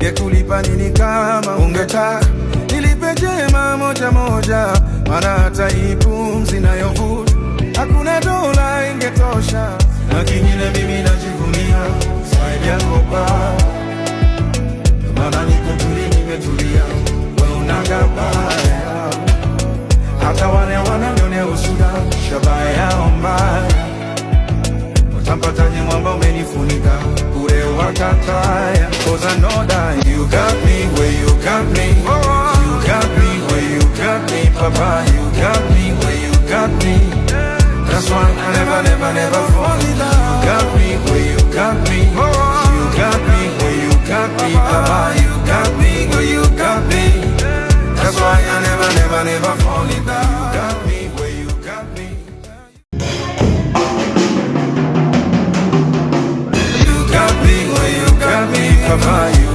Yekulipa nini kama ungetaka nilipe jema moja moja, maana hata hii pumzi nayovuta hakuna dola ingetosha. Na kingine mimi najivunia zaidi yako baba, maana niko tuli nimetulia, wewe unagabaya. Hata wale wananionea usuda, shabaya yao mbaya, utampataje mwamba umenifunika ure wakataya. Cause I know that you got me where you got me, you got me where you got me, papa, you got me where you got me. That's why I never fall in love. You got me where you got me, you got me where you got me, papa, you got me where you got me. That's why I never fall in love. You got me where you got me. You got me where you got me, papa, you